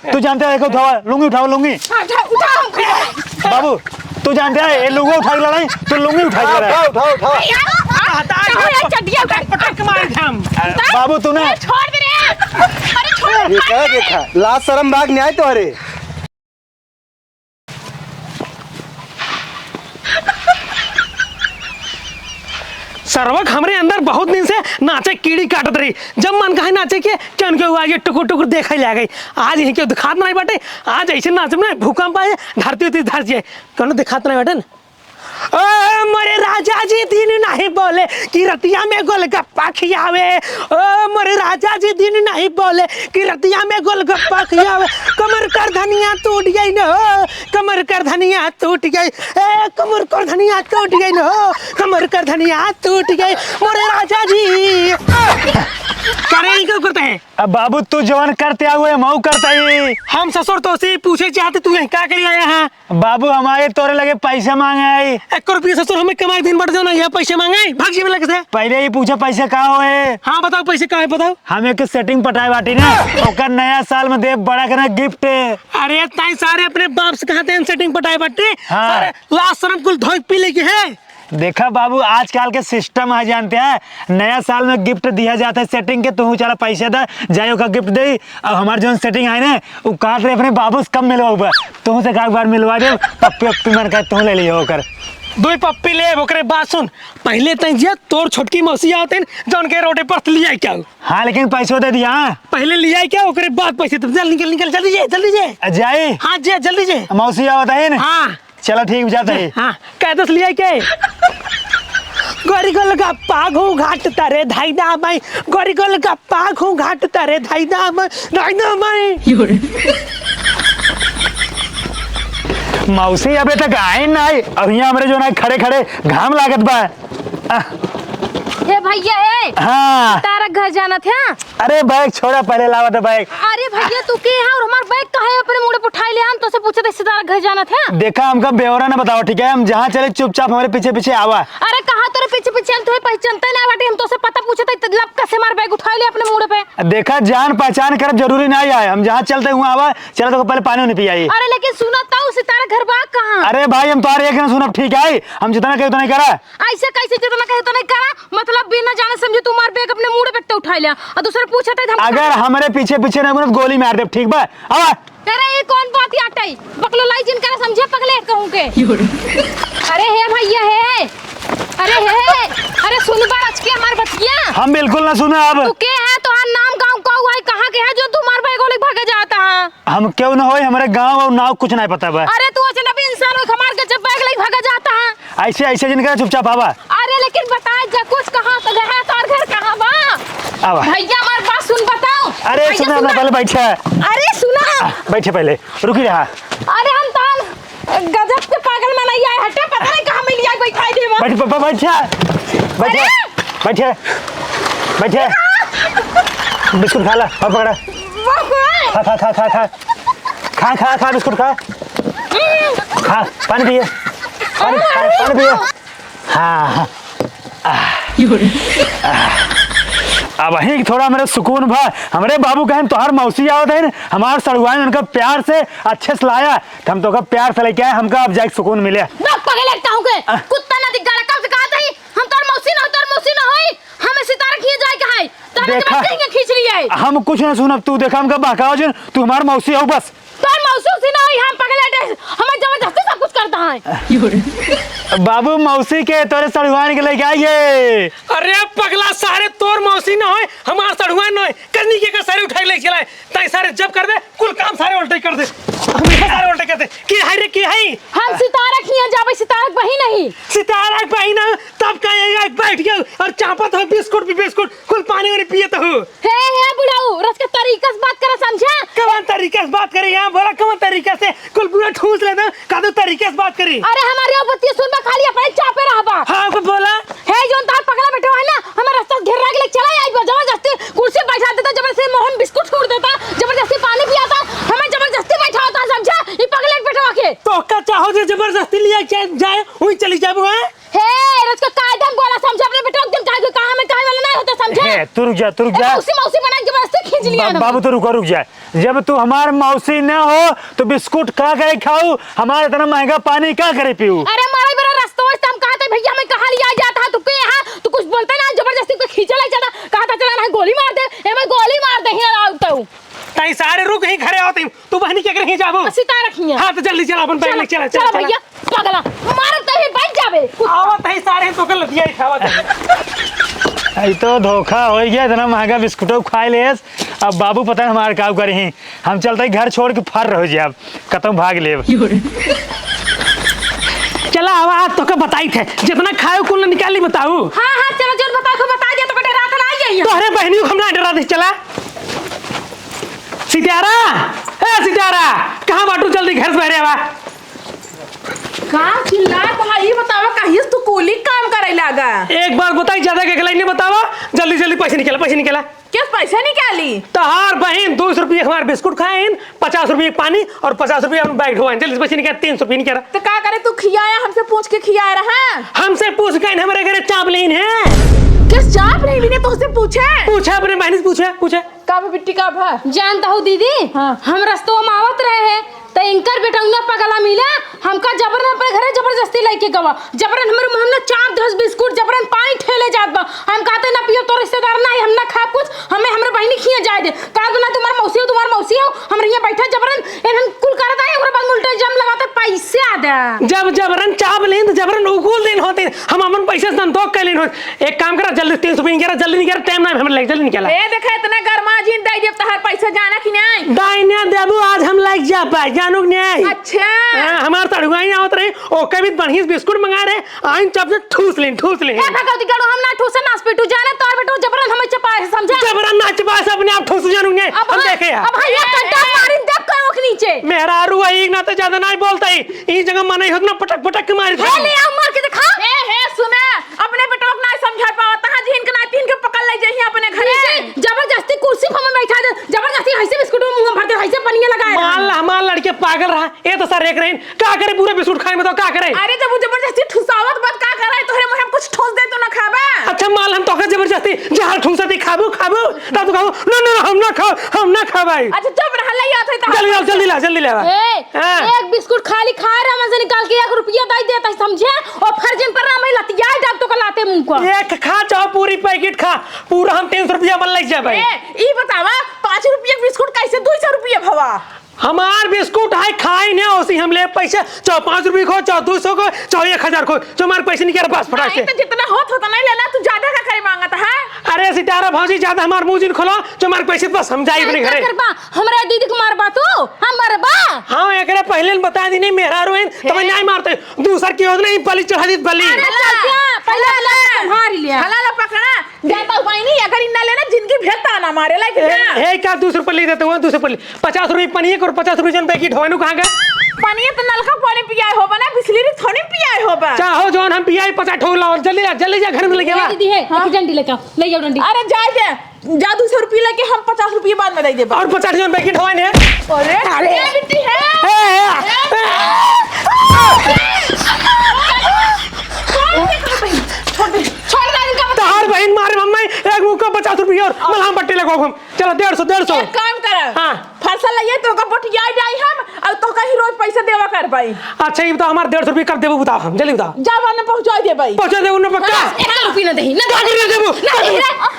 तू जानते है लुंगी उठाओ लुंगी। बाबू तू जानते है ये लुंगी उठा के लड़ाई तो लुंगी उठा के लड़ाई। उठाओ बाबू तूने ये क्या देखा लाज शर्म बाग न्याय तो अरे सर्वक हमरे अंदर बहुत दिन से नाचे कीड़ी काटत रही। जब मन कहे नाचे के चन के हुआ ये टुकुर टुकुर देखा ले गई। आज यहीं के दिखात नहीं बाटे। आज ऐसे नाचे में भूकंप आए धरती उतरी धर जाए कौन दिखात नहीं बाटे। ओ मोरे राजा जी दिन नहीं बोले कि रतिया में गोलगप्पा खियावे। ओ मोरे राजा जी दिन नहीं बोले कि रतिया में गोलगप्पा खियावे। कमर कर धनिया टूट गई न हो, कमर कर धनिया टूट गई। ए कमर कर धनिया टूट गई न हो, कमर कर धनिया टूट गई। मोरे राजा जी करे क्यों करते हैं? अब बाबू तू जवान करते हुए मऊ करता ही। हम ससुर तो से पूछे चाहते तू क्या कर आया है? बाबू हमारे तोरे लगे पैसे मांगे आई। 1 रुपया ससुर हमें कमाई दिन बढ़ जाओ ना, ये पैसे मांगे भाग जी में लगे से। पहले ही पूछे पैसे कहाँ हुए। हाँ बताओ पैसे कहाँ है बताओ। हमें के सेटिंग पटाए बाटी ना ओकर नया साल में दे बड़ा करना गिफ्ट। अरे ताई सारे अपने बाप से कहते हैं सेटिंग पटाए बाटे। हाँ। सारे लास्ट शर्म कुल धोई पी लेके है। देखा बाबू आजकल के सिस्टम है जानते हैं नया साल में गिफ्ट दिया जाता है सेटिंग के। तू चला पैसे दे जायो का गिफ्ट दे। अब हमारे जो सेटिंग है ना वो काट रहे अपने बाबू से कम मिलवा तू से एक बार मिलवा दे पप्पी पप्पी मन कर तू ले लियो होकर दो पप्पी ले ओकरे बात सुन। पहले तक जे तोर छोटकी मौसी आते जौन के रोटे पर लिया क्या। हाँ लेकिन पैसे दे दिया। पहले लिया क्या ओकरे बाद पैसे जल्दी निकल निकल जल्दी जे जाए। हाँ जे जल्दी जे मौसी आवत है ना। हाँ चलो ठीक जाता है। हाँ कह दस लिया क्या गोरी गोल गप्पा घू घाट तारे धाइदा माई। गोरी गोल गप्पा घू घाट तारे धाइदा माई। मौसी अबे तक आए ना अब यहाँ हमारे जो ना खड़े खड़े घाम लागत बा। हे भैया है हाँ तारा घर जाना था। अरे बैग छोड़ा पहले लावा था बैग। अरे भैया तू के है और हमार बैग कहाँ है अपने मुड़े पर उठाई ले हम तो से पूछे थे तारा घर जाना था। देखा हमका बेवरा ना बताओ ठीक है हम जहाँ चले चुपचाप हमारे पीछे पीछे आवा। अरे कहाँ तेरे पीछे पीछे हम तुम्हें पहचानते ना बाटे हम तो से पता पूछे थे लब कैसे मार बैग उठाई ले अपने मुड़े पे। देखा जान पहचान कर जरूरी नहीं आए हम जहाँ चलते हुए आवा चलो तो पहले पानी नहीं पियाई। अरे लेकिन सुना ताऊ सितारा घर बाग कहाँ। अरे भाई हम तार एक ना सुना ठीक है हम जितना कहे उतना करा। ऐसे कैसे जितना कहे तो नहीं करा मतलब बिना जाने समझे तू मार बैग अपने मुड़े पे उठाई लिया और दूसरे पूछा था अगर हमारे पीछे पीछे नहीं तो गोली मार दे ठीक बा। अरे ये कौन बात आटाई बकलो लाई जिन करा समझे पगले कहूं के। अरे हे भैया है अरे हे अरे सुन बार आज के हमार बतिया हम बिल्कुल ना सुने अब। तू के है तो नाम गांव का हुआ है कहां के है जो तुम्हारे बैग वाले भागे जाता है। हम क्यों ना होए हमारे गांव और नाव कुछ नहीं पता बा। अरे तू अजनबी इंसान हो हमार के जब बैग ले भागा जाता है। ऐसे ऐसे जिनका चुपचाप आवा। अरे लेकिन बता जा कुछ कहां तो गया तार घर कहां बा। आवा भैया हमारी बात सुन बताओ। अरे सुना ना पहले बैठा। अरे सुना बैठे पहले रुकी रहा। अरे हम तान गजब के पागल में नहीं आए हटे पता नहीं कहां मिल गया कोई खाई दे बैठ पापा बैठा बैठे बैठे बैठे बिस्कुट खा ला और पकड़ा खा खा खा खा खा खा खा खा बिस्कुट खा खा पानी पिए पानी पिए। हाँ अब वही थोड़ा मेरे सुकून भा हमारे बाबू कहें तोहर मौसी आवत है हमारे सड़ुआन उनका प्यार से अच्छे से लाया तो हम तो का प्यार से लेके आए हमका अब जाके सुकून मिले। पगले लगता हूं के कुत्ता ना दिख गया कब से कहा था हम तोर मौसी ना होई हमें सितारा खींच जाए कहां तोर देखा खींच लिया है। हम कुछ ना सुनब तू देखा हमका बहकाओ जिन तू हमार मौसी हो बस। तोर मौसी ना होई हम पगले हमें जबरदस्ती सब कुछ करता है। बाबू मौसी के तोरे सड़ुआन के लेके आइए। अरे पगला सारे तोर मौसी ना होए हमार सड़ुआ ना होए करनी के सारे उठा ले चलाए ताई सारे जब कर दे कुल काम सारे उल्टे कर दे हमेशा सारे उल्टे कर दे की है रे की है। हम सितारा खिया जाबे सितारा बही नहीं सितारा बही ना तब कहेगा बैठ गया और चापत हो बिस्कुट भी बिस्कुट कुल पानी वानी पिए तो हे बुढ़ाऊ रस के तरीका से बात करे समझा। कौन तरीके से बात करे यहाँ बोला कौन तरीके से कुल पूरा ठूस लेना का तो तरीके से बात करी। अरे हमारे बत्ती सुन में खाली अपने चापे रहबा। हाँ को बोला हे जोन तार पकड़ा बैठा है ना हमें रास्ता घेर के लिए चला आई जबरदस्ती कुर्सी बैठा देता जबरदस्ती मोहन बिस्कुट छोड़ देता जबरदस्ती पानी पियाता हमें जबरदस्ती बैठा होता समझा ये पगले बैठा के तो का चाहो जे जबरदस्ती लिया जाए वही चली जाबो है। हे रोज का कायदा बोला समझा अपने बेटा एकदम काय को कहां में काय वाला नहीं होता समझा। तू रुक जा मौसी बना जबरदस्ती खींच लिया बाबू तो रुक जा जब तू हमार मौसी न हो तो बिस्कुट का करे खाऊ, हमारा इतना महंगा पानी का करे पीऊ। अरे हमारा बड़ा रास्ता हम कहा थे भैया हमें कहा लिया जाता है तुके यहाँ तू कुछ बोलता ना जबरदस्ती को खींचा लग जाता कहा था चला ना गोली मार दे मैं गोली मार दे ही ना हूँ ताई सारे रुक ही खड़े होते तू बहनी क्या करें जाबो सीता रखिए। हाँ तो जल्दी चला अपन बैग ले चला चला भैया पगला मारत तो ही बैठ जावे आवत है सारे तो कल दिया खावत आई तो धोखा हो गया, इतना महंगा बिस्कुट खाए ले। अब बाबू पता है हमारे काम करे हैं, हम चलते ही घर छोड़ के फर रहो जी, अब कतम भाग ले। चला आवाज तो का बताई थे जितना खाए कुल निकाली बताऊ। हाँ हाँ चलो चल बता दिया तो कटे रात ना आई है तोहरे बहनियों को हमने डरा दे। चला सितारा, ए सितारा कहाँ बाटू, जल्दी घर से बहरे आवा। का चिल्लाए भाई बतावा कहिस तू कोली काम करे लागा। एक बार बताई ज्यादा के नहीं बतावा, जल्दी जल्दी पैसे निकला किस पैसे निकाली तहार बहन 200 रुपये हमारे बिस्कुट खाए 50 रुपये पानी और 50 रुपये हम बैग ढोवाए, जल्दी पैसे निकाल 300 रुपये निकाल। तो का करे तू खियाया हमसे पूछ के खिया रहा हमसे पूछ के हमारे घर चावलीन है। किस चाप नहीं भी ने तुझसे पूछा अपने बहन से पूछा का बिट्टी का भा जानता हूँ दीदी हम रस्तों में आवत रहे हैं तो इनकर बेटा पगला मिला हमका जबरन अपने घरे जबरदस्ती लेके गवा जबरन हमारे मुंह में 4-10 बिस्कुट जबरन पानी ठेले जात बा। हम कहते ना पियो तो रिश्तेदार ना हम ना खा कुछ हमें हमरे बहनी खिया जाए दे कहा तो ना तुम्हारा मौसी हो हम यहाँ बैठा जबरन एनन कुल करत आए ओकरे बाद उल्टे जम लगाते पैसे आदा जब जबरन चाप लेन तो जबरन उकुल दिन होते हम अपन पैसे संतोष कर लेन हो। एक काम करा जल्दी 300 रुपये निकाल, जल्दी निकाल, टाइम ना हमें जल्दी निकाला। ए देखा इतना गरमा जीन दे जब तहार पैसा जाना कि नहीं दाइने देबू आज हम लाग जा पाए जानू नहीं। अच्छा हमार तड़ुआई आवत रहे ओ कभी बढ़िया बिस्कुट मंगा रहे आइन चप से ठूस लें ए भगवती गड़ो हम ना ठूसे नास पेटू जाने तोर बेटो जबरन हमें चपाए समझा जबरन नाच पास अपने आप ठूस जानू नहीं। हम देखे यार अब भैया कंटा मारी दब करो के नीचे मेरा रुआई ना तो ज्यादा नहीं बोलता ही ई जगह मन ही होतना पटक पटक के मारी हे ले आओ मार के दिखा हे सुने अपने बेटो को ना समझा पावा तहां जिन के ना तीन के पकड़ ले जही अपने घरे जबरदस्ती कुर्सी पर मैं बैठा दे जबरदस्ती ऐसे बिस्कुट में मुंह भर दे ऐसे पनिया लगाए मान हमारा लड़के पागल रहा ये तो सर एक रहे क्या करे पूरा बिस्कुट खाए में तो क्या करे। अरे जब जबरदस्ती ठुसावत बात का करे तोहरे मुंह में कुछ ठोस दे तो ना खाबा। अच्छा माल हम तो का जबरदस्ती जहां ठूसती खाबू ता तो खाओ ना हम ना खा भाई। अच्छा जब रहल या थे जल्दी ला एक बिस्कुट खाली खा रहा मैं से निकाल के 1 रुपया दे देता समझे और फर्जन पर मैं लतिया डाब तो कलाते मुंह को एक खा चाहो पूरी पैकेट खा पूरा हम 300 रुपया मन लग जा भाई। ई बतावा 5 रुपया बिस्कुट कैसे 200 रुपया भवा हमार बिस्कुट है खाई नहीं उसी हम ले पैसे चाहे 5 रुपये को चाहे 200 को चाहे 1000 को जो हमारे पैसे निकाल पास फटाक से। तो जितना होता नहीं लेना तू ज्यादा का करे मांगता है। अरे सितारा भौजी ज्यादा हमार मुंह जिन खोलो जो हमारे पैसे पास समझाई अपने घरे हमरा दीदी को मारबा तू हम मारबा हां एकरे पहले बता दी नहीं मेरा रोइन तो मैं नहीं मारते दूसर की होत नहीं बलि चढ़ा दी बलि पहले संभाल लिया हला पकड़ा जाता उपाय नहीं अगर इन्ना लेना जिंदगी भेलता ना मारे लाइक हे क्या 200 रुपये ले देते हो 200 रुपये 50 रुपये पनीर और 50 रुपये जन पैकेट होनु कहां गए पानी तो नलका पानी पियाए होबा ना बिस्लरी थोड़ी पियाए होबा चाहो जोन हम पियाई 50 ठो लाओ जल्दी जा घर में लेके आ दीदी है एक डंडी लेके ले जाओ डंडी अरे जा 200 रुपये लेके हम 50 रुपये बाद में दे दे और 50 जन पैकेट होए ने। अरे ये बिट्टी है छोड़ दे इनका तार बहन मारे मम्मी एक मुंह को 50 रुपये और मलहम पट्टी लगाओ हम चलो 150 एक काम कर हां फसल लइए तो का बटिया जाई हम और तो का ही रोज पैसा देवा कर भाई। अच्छा ये बताओ हमारे 150 रुपये कर देबो बताओ हम जल्दी बताओ जा वाने पहुंचा दे भाई पहुंचा दे उन्हें पक्का 1 रुपया न देही ना क्या कर देबो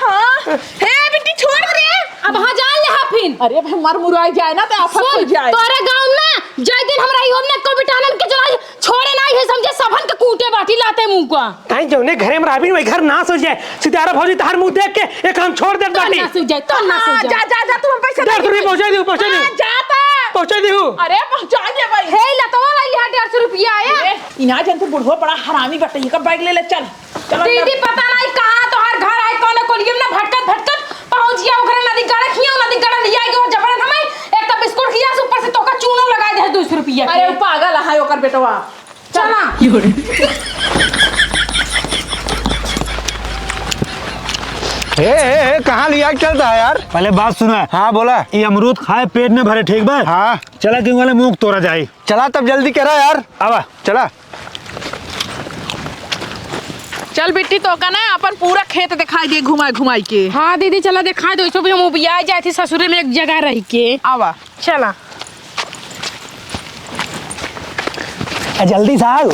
हां हे बिट्टी छोड़ दे अब हां जान ले हाफिन अरे भाई मर मुराई जाए ना तो आफत हो जाए तोरे गांव में जय दिन हमरा ई हमने को बिटानन के चला छोड़े नहीं है समझे सबन के कूटे बाटी लाते मुंह को ताई जोने घरे में राबी वही घर ना सो जाए सितारा भौजी तार मुंह देख के एक हम छोड़ दे बाटी ना सो जाए तो ना सो जाए जा तू हम पैसा 150 रुपये पहुंचा दे जाता पहुंचा दे अरे पहुंचा दे भाई हे लतवा लाई 150 रुपया आया इना जन तो बुढ़वा बड़ा हरामी बटे का बैग ले चल दीदी पता नहीं कहां तो हर घर आए कोने कोलियम ना भटकत पहुंच गया ओकरे नदी गड़ा खिया नदी गड़ा लिया गयो जबरन हमें एक तो बिस्कुट खिया से ऊपर से तो का चूनो लगा दे 200 रुपया अरे वो पागल है ओकर बेटवा चला ए कहाँ लिया चलता है यार। पहले बात सुना। हाँ बोला। ये अमरूद खाए पेट न भरे ठीक बा। हाँ चला क्यों वाले मुंह तोड़ा जाए। चला तब जल्दी करा यार। आवा चला चल बिट्टी तो का ना अपन पूरा खेत दिखाई दे घुमाई घुमाई के। हाँ दीदी चला दिखा दो, इसको भी हम उबिया जाए थी ससुरे में एक जगह रह के। आवा चला जल्दी साहब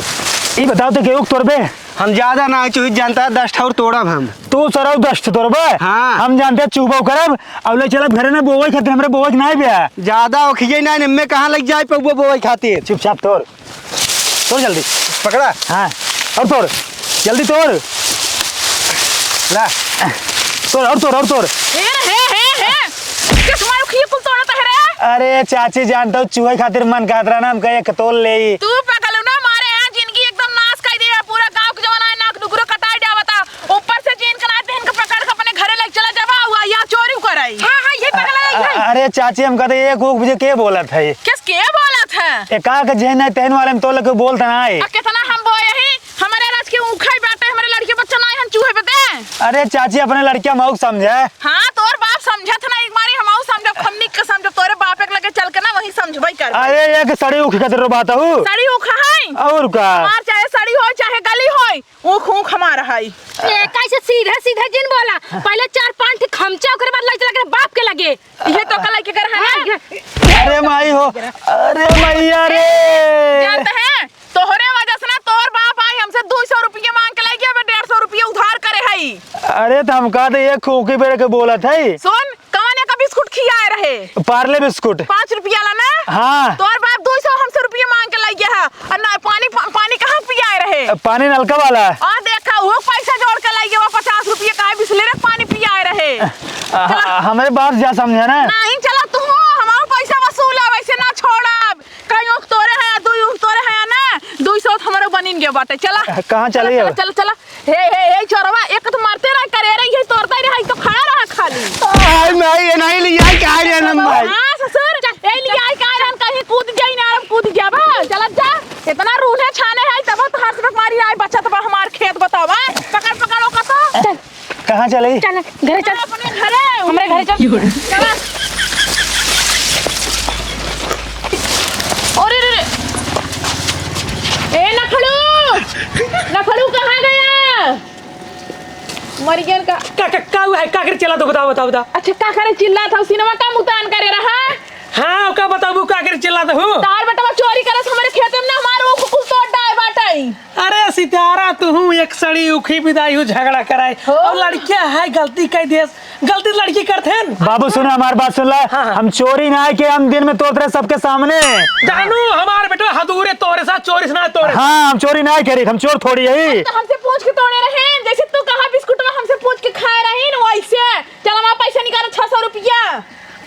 ये बताओ तो केहू तोड़बे। हम ज्यादा ना चुहित जानता है 10 ठौर तोड़ब हम। तू सरव दस्त तोड़बे। हाँ। हम जानते हैं चुबो करब अब ले चलब घरे ना बोवई खातिर हमरे बोवई नहीं बिया। ज्यादा ओखिए ना निम्मे कहाँ लग जाए पौवा बोई खातिर। चुपचाप तोड़ तोड़ जल्दी। पकड़ा हाँ और तोड़ जल्दी तोड़ ला तोड़ और तोड़। हे किस मारू खी कुल तोड़ा तो रे। अरे चाची जानता हूँ चूहे खातिर मन कहत रहा ना हम कहे तोड़ ले। तू पकड़ू ना मारे हैं जिंदगी एकदम नाश कर दिया पूरा गांव के जवाना नाक डुगरो कटाई जावता ऊपर से जिन कना देन के पकड़ के अपने घरे लेके चला जावा हुआ या चोरी कराई। हां हां ये पकड़ा। अरे चाची हम कहते एक मुझे के बोला था ये किस के बोला था एका के जेन है तेन वाले में तो लगे बोलता ना है। कितना हम बोए ही हमारे राज के उखाई बाटे हमारे लड़के बच्चा ना हम चूहे पे। अरे चाची अपने लड़कियां मौक समझे। हां तोर बाप समझत ना एक मारी हमहु समझब खन्नी के समझब तोरे बाप एक लगे चल के ना वही समझबई कर। अरे एक सड़ी उख के रो बात हूं सड़ी उखा है और का मार चाहे सड़ी हो चाहे गली हो ऊख ऊख हमारा है। कैसे सीधा सीधा जिन बोला पहले 4-5 ठी खमचा ओकरे बाद लग चला बाप के लगे ये तो कल के कर है। अरे माई हो अरे मैया रे जानते हैं तोहरे वजह से ना तोर बाप आई हमसे 200 रुपया मांग के लग गया 150 रुपया उधार करे है। अरे तो हम कहते एक खोके बेरे के बोला था सुन कौन का बिस्कुट खियाए रहे पार्ले बिस्कुट 5 रुपया ला ना। हाँ तोर बाप 200 हमसे रुपया मांग के लग गया है और ना पानी कहाँ पियाए रहे। पानी नलका वाला और देखा वो पैसा जोड़ के लग गया 50 रुपया का बिस्लेरी रे पानी पियाए रहे। हमारे बात जा समझे ना नहीं चला तू हमारा पैसा वसूल है वैसे ना छोड़ब कहीं उख तोरे है 2 उख तोरे है ना 200 हमारे बनिन गए बाटे। चला कहाँ चली अब? चला हे चोरवा एक तो मारते रह करे रही है तोड़ता रही तो खड़ा रहा खाली। आई मैं ये नहीं लिया क्या रे नम भाई। हां ससुर ए लिया का रन कहीं कूद जाई ना अब कूद गया बा चला जा इतना रूने छाने है तब तो हाथ में मारी आई बच्चा तो हमार खेत बतावा पकड़ो का तो चल कहाँ चली चल घरे चल अपने घरे हमारे घरे चल। चला अरे रे ए नखड़ू कहाँ गया मर गया का हुआ है का कर चला तो बताओ। अच्छा का करे चिल्ला था सिनेमा का मुतान करे रहा। हाँ का बताओ का कर चला तो तार बेटा चोरी करत हमारे खेत में ना हमारे को कुल तोड़ डाय बाटाई। अरे सितारा तू एक सड़ी उखी विदाई हो झगड़ा कराए और लड़कियां है गलती कह दियस गलती लड़की करते हैं। बाबू सुना हमारी बात सुन ला। हाँ। हम चोरी ना है कि हम दिन में तोड़ रहे सबके सामने। जानू हमारे बेटा हदूरे तोरे साथ चोरी ना तोरे। हाँ हम चोरी ना करी हम चोर थोड़ी है। तो हमसे पूछ के तोड़े रहे जैसे तू कहाँ बिस्कुट में हमसे पूछ के खाए रही ना वैसे चल हमारा पैसा निकालो 600 रुपया।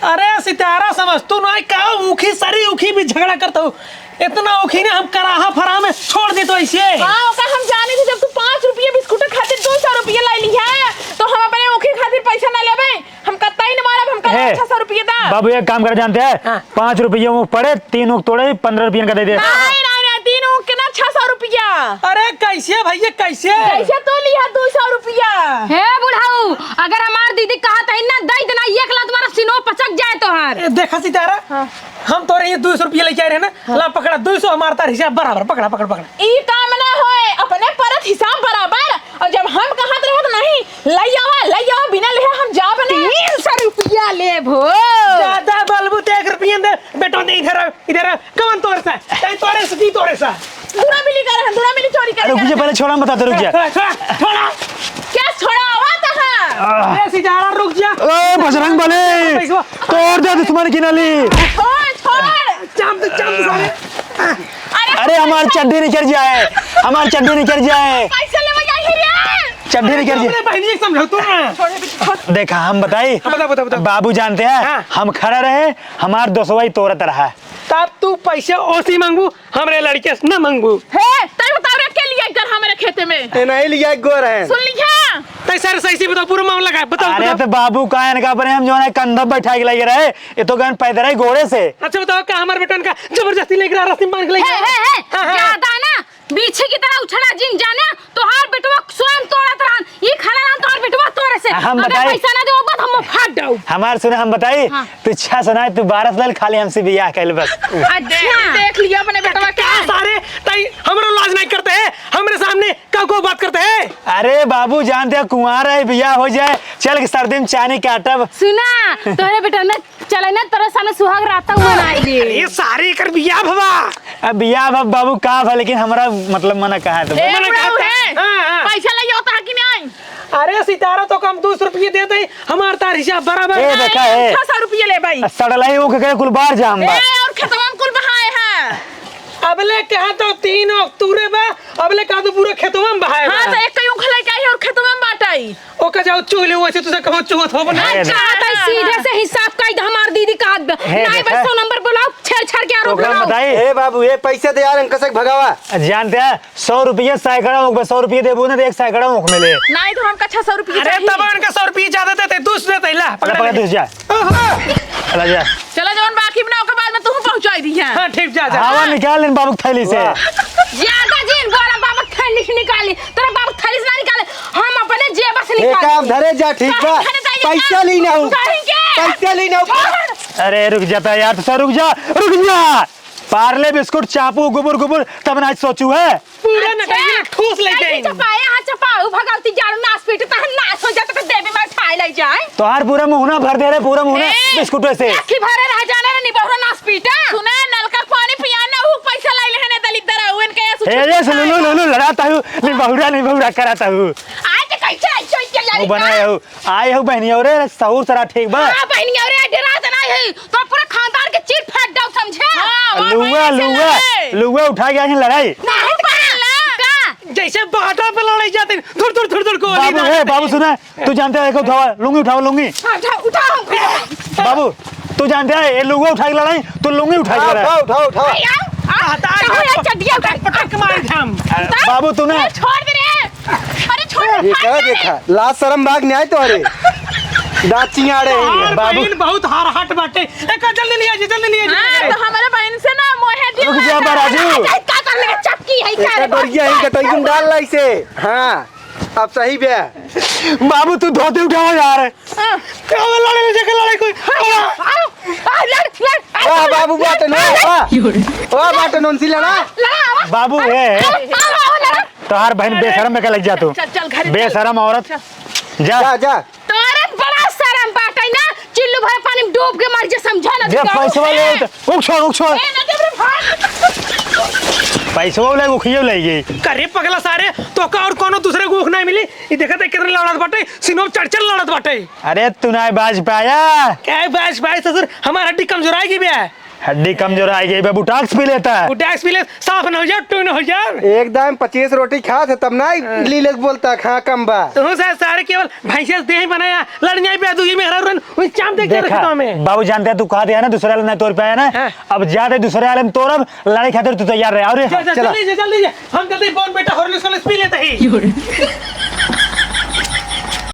अरे सितारा समझ तू ना का उखी सरी उखी भी झगड़ा करता हूँ इतना उखी ने हम कराहा फरा में छोड़ दे तो ऐसे। हाँ ओका हम जाने थे जब तू 5 रुपया बिस्कुट खातिर 200 रुपया ले ली है तो हम अपने उखी खातिर पैसा ना लेबे हम कत्ता ही न मारब हम कर 600 रुपया दा। बाबू एक काम कर जानते हैं हाँ। 5 रुपये मुँह पड़े 3 उख तोड़े 15 रुपये का दे दे। नहीं 3 उख के ना 600 रुपया। अरे कैसे भैया कैसे कैसे तो लिया 200 रुपया। हे बुढ़ाऊ अगर हमार दीदी कहा था ना दई देना एक लाख तुम्हारा सिनो पचक जाए तोहार। देखा सितारा हम तो रहे 200 रुपया लेके आ रहे ना ला पकड़ा 200 हमारा तार हिसाब बराबर पकड़ा। ई काम ना होए अपने परत हिसाब बराबर और जब हम कहत रहे तो नहीं लई आओ बिना ले हम जा बने 300 रुपया ले भो ज्यादा बलबू ते 1 रुपया दे बेटा दे इधर कौन तोरे सा तोरे से तोरे सा दूरा मिली चोरी कर। रुक जा पहले छोड़ा बता दे रुक जा। छोड़ा क्या छोड़ा हुआ था अरे सितारा रुक जा ओ बजरंग बली तोड़ दे दुश्मन की नली। छोड़ चाम साले अरे हमारी चड्डी निकल जाए पैसा ले जाई रे चड्डी निकल अपने जाए। बहनी एक समझो तू देखा हम बताई बता बाबू जानते हैं हाँ। हम खड़ा रहे हमार 200 तोड़त रहा। तब तू पैसे ओसी मांगू हमरे लड़के से ना मांगू। हे तय बता रे के लिए कर हमारे खेते में ये नहीं लिया गोर है। सुन लिया तय सर सही से बताओ पूरा मामला का बताओ। अरे तो बाबू का इनका बने हम जो है कंधा बैठा के लगे रहे ये तो गन पैदल ही घोड़े से। अच्छा बताओ का हमारे बेटन का जबरदस्ती लेकर आ रस्ती मांग ले ज्यादा ना बीछे की तरह उछला जिन जाने तोहार बेटवा स्वयं तोड़त रहन ई खड़ा रहन तोहार बेटवा तोड़े से हम अगर बताई पैसा ना दो बात हम फाड़ दो। हमार सुने हम बताई हाँ। तू 6 सुनाए तू 12 साल खाली हमसे बियाह कैल बस अच्छा देख लिया अपने बेटवा क्या क्या सारे ताई हमरा लाज नहीं करते हैं हमरे सामने का को बात करते हैं। अरे बाबू जानते हो कुंवार है बियाह हो जाए चल के सर्दी में चानी काटब सुना तोरे बेटा ने चले ना तेरे सामने सुहाग रात मनाई ले। ये सारे कर बिया भवा अब बियाह बाबू का भा लेकिन हमारा मतलब मना कहा है ए, तो बुढ़ाऊ है। हाँ। पैसा ले होता है कि नहीं अरे सितारा तो कम 200 रुपये देते हैं हमार तार हिसाब बराबर ए देखा है 600 रुपये ले भाई सड़लाई वो के कुल बार जाम ए बा और खेतवा में कुल बहाए हैं अबले कहा तो 3 अक्टूबर बा अबले कहा तो पूरा खेतवा में बहाए हाँ तो एक कहीं उखलाई चाहिए और खेतवा में बांटाई ओका जाओ चूले वैसे तुझे कहो चूत हो बना ए, चाहता है सीधे से हिसाब का हमार दीदी का है, नहीं देखा? बस 100 नंबर बुलाओ छेड़ के आरोप ओकरा लगाओ। बताई ए बाबू ए पैसे दे यार अंकसक भगावा जानते हैं 100 रुपये सैकड़ा मुख 100 रुपये देबू ना तो एक सैकड़ा मुख मिले नहीं तो हमका 600 रुपये अरे तब उनका 100 रुपये ज्यादा देते दूसरे देते ला पकड़ पकड़ तू जा चला जा चलो जवन बाकी बनाओ के बाद में तुम पहुंचाई दी है हाँ ठीक जा जा हवा निकाल इन बाबू थैली से ज्यादा जीन बोला बाबा थैली से निकाली तेरा बाबा थैली से ना निकाले हम अपने जेब से ए निकाल काम धरे जा ठीक बा पैसा ली ना हूं पैसा ली ना हूं अरे रुक जाता यार तो रुक जा पार्ले बिस्कुट चापू गुबुर गुबुर तब ना सोचू है पूरा नटाई ठूस लेके आई चपाया हां चपाऊ भगवती जान नाच पीट त नाच हो जाता देवी में ठाई ले जाए तो हर पूरा मुहना भर दे रहे पूरा मुहना ए! बिस्कुट से की भरे रह जाने नहीं बहुरा नाच पीटा सुने नलका पानी पियाना हूं पैसा लाई लेने दलित दरा उन के ए ये सुनो लड़ाता हूँ नहीं बहुरा कराता हूँ आज कैसे ऐसे के वो जाई बनाए हो आए हो बहनी और सहूर सरा ठीक बा हां बहनी और डरा देना है तो पूरा खानदान के चीट फाड़ दो समझे लुआ उठा गया है लड़ाई नहीं पाला का जैसे बाटा पे लड़ाई जाते थोड़ को बाबू सुना तू जानते है उठाओ लुंगी उठा बाबू तू जानते है ये लुंगा उठा के लड़ाई तो लुंगी उठा के लड़ाई उठाओ पटक मार हम बाबू तू ना छोड़ दे रे अरे छोड़ ये क्या देखा लाज शर्म भाग नहीं आए तुम्हारे दांत चिंगाड़े हैं बाबू बहुत हार हट बाटे जल्दी लिया हां तो हमारे बहन से ना मोहे दी रुक जा बराजू का कर लेगा चक्की है क्या एक डोरिया ही कटोई तुम डाल लाई से हां अब सही बे बाबू तू धोती उठाओ यार लड़ाई कोई वाह बाबू बाटे नो वाह बाटे नोन सी लड़ा बाबू है तो हर बहन बेशरम में क्या लग जा तू चल घर बेशरम औरत जा जा जा तोरे बड़ा शर्म बाटे ना चिल्लू भरे पानी में डूब के मर जा समझा ना जब पैसा ले उठ छोड़ पैसा ले उखियो ले गई करे पगला सारे तो का और कोनो दूसरे को नहीं मिली ये देखा था कितने लड़त बाटे सिनोब चढ़ लड़त बाटे अरे तू ना बाज पाया क्या बाश ससुर हमारा हड्डी कमजोर आएगी भी है हड्डी कमजोर आई गई बाबू टैक्स पी लेता है वो टैक्स भी ले साफ न हो जाए टू न हो जाए एकदम 25 रोटी खा थे तब ना लीले बोलता खा कम बा तो सारे केवल भैंसे दे ही बनाया लड़ने पे दूसरी में हरा रन वो चाम देख के रखता हमें बाबू जानते हैं तू कहा दिया ना दूसरे वाले नहीं तोड़ पाया ना हाँ। अब ज्यादा दूसरे वाले में तोड़ब लड़ाई खातिर तू तैयार रहे और चला जल्दी हम जल्दी बोन बेटा होरलिस पी लेते ही